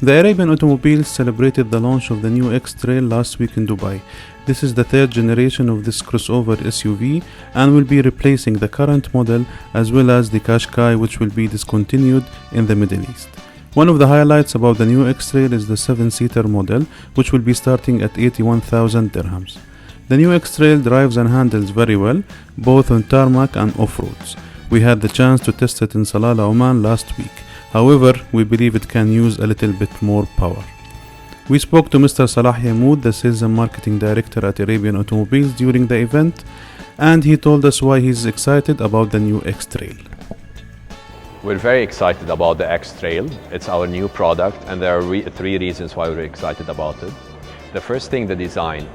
The Arabian Automobiles celebrated the launch of the new X-Trail last week in Dubai. This is the third generation of this crossover SUV and will be replacing the current model as well as the Qashqai, which will be discontinued in the Middle East. One of the highlights about the new X-Trail is the 7-seater model, which will be starting at 81,000 dirhams. The new X-Trail drives and handles very well, both on tarmac and off-roads. We had the chance to test it in Salalah, Oman last week. However, we believe it can use a little bit more power. We spoke to Mr. Salah Yamoud, the Sales and Marketing Director at Arabian Automobiles during the event, and he told us why he's excited about the new X-Trail. We're very excited about the X-Trail. It's our new product, and there are three reasons why we're excited about it. The first thing, the design.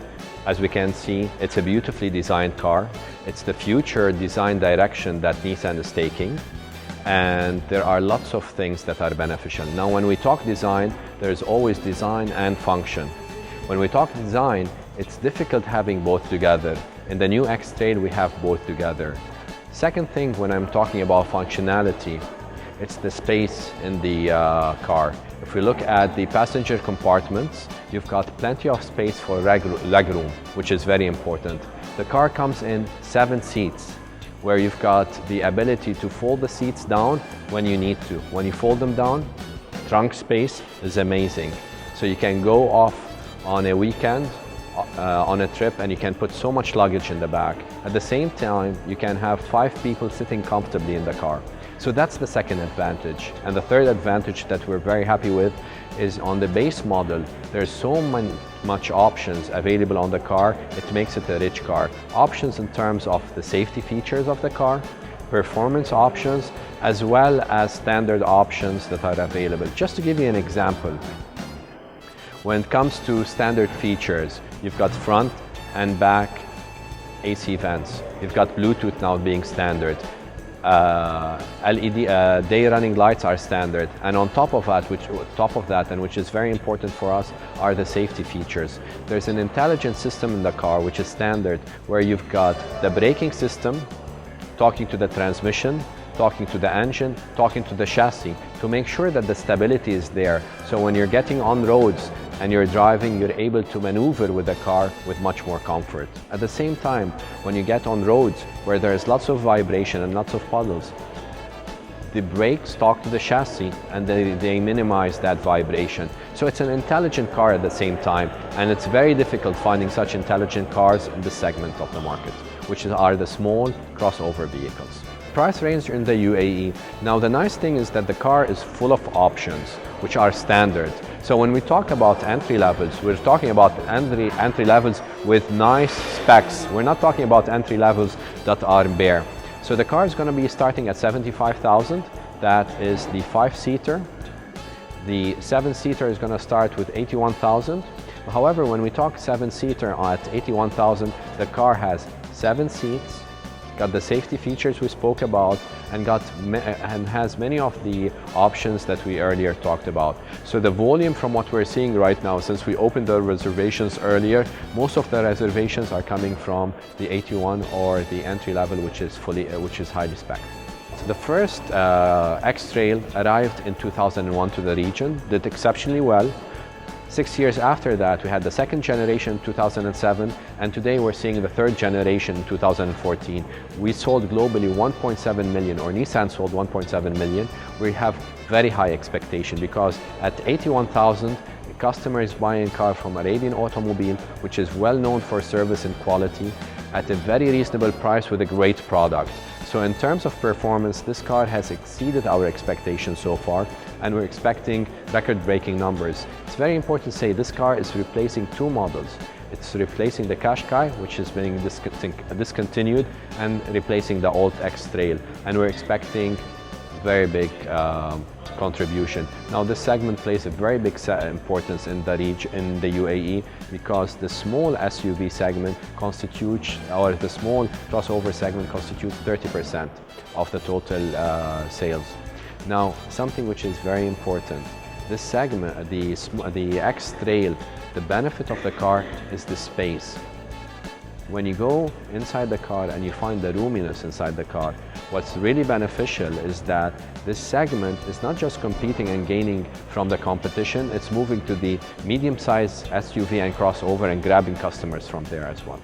As we can see, it's a beautifully designed car. It's the future design direction that Nissan is taking. And there are lots of things that are beneficial. Now, when we talk design, there's always design and function. When we talk design, it's difficult having both together. In the new X-Trail, we have both together. Second thing, when I'm talking about functionality, it's the space in the car. If we look at the passenger compartments, you've got plenty of space for legroom, which is very important. The car comes in 7 seats, where you've got the ability to fold the seats down when you need to. When you fold them down, trunk space is amazing. So you can go off on a weekend, on a trip, and you can put so much luggage in the back. At the same time, you can have 5 people sitting comfortably in the car. So that's the second advantage. And the third advantage that we're very happy with is on the base model, there's so much options available on the car, it makes it a rich car. Options in terms of the safety features of the car, performance options, as well as standard options that are available. Just to give you an example, when it comes to standard features, you've got front and back AC vents. You've got Bluetooth now being standard. LED day running lights are standard, and on top of that, and which is very important for us, are the safety features. There's an intelligent system in the car which is standard, where you've got the braking system talking to the transmission, talking to the engine, talking to the chassis, to make sure that the stability is there. So when you're getting on roads and you're driving, you're able to maneuver with the car with much more comfort. At the same time, when you get on roads where there's lots of vibration and lots of puddles, the brakes talk to the chassis and they minimize that vibration. So it's an intelligent car at the same time, and it's very difficult finding such intelligent cars in this segment of the market, which are the small crossover vehicles. Price range in the UAE. Now, the nice thing is that the car is full of options which are standard. So when we talk about entry levels, we're talking about entry levels with nice specs. We're not talking about entry levels that are bare. So the car is going to be starting at 75,000. That is the 5-seater. The 7-seater is going to start with 81,000. However, when we talk 7-seater at 81,000, the car has 7 seats, got the safety features we spoke about, and has many of the options that we earlier talked about. So the volume from what we're seeing right now, since we opened the reservations earlier, most of the reservations are coming from the 81 or the entry level, which is highly spec'd. So the first X-Trail arrived in 2001 to the region, did exceptionally well. 6 years after that, we had the second generation in 2007, and today we're seeing the third generation in 2014. We sold globally 1.7 million, or Nissan sold 1.7 million. We have very high expectation because at 81,000, the customer is buying a car from Arabian Automobile, which is well known for service and quality, at a very reasonable price with a great product. So in terms of performance, this car has exceeded our expectations so far, and we're expecting record-breaking numbers. It's very important to say this car is replacing 2 models. It's replacing the Qashqai, which is being discontinued, and replacing the old X-Trail. And we're expecting very big contribution. Now, this segment plays a very big importance in the region, in the UAE, because the small SUV segment constitutes, or the small crossover segment constitutes 30% of the total sales. Now, something which is very important, this segment, the X-Trail, the benefit of the car is the space. When you go inside the car and you find the roominess inside the car, What's really beneficial is that this segment is not just competing and gaining from the competition, it's moving to the medium-sized SUV and crossover and grabbing customers from there as well.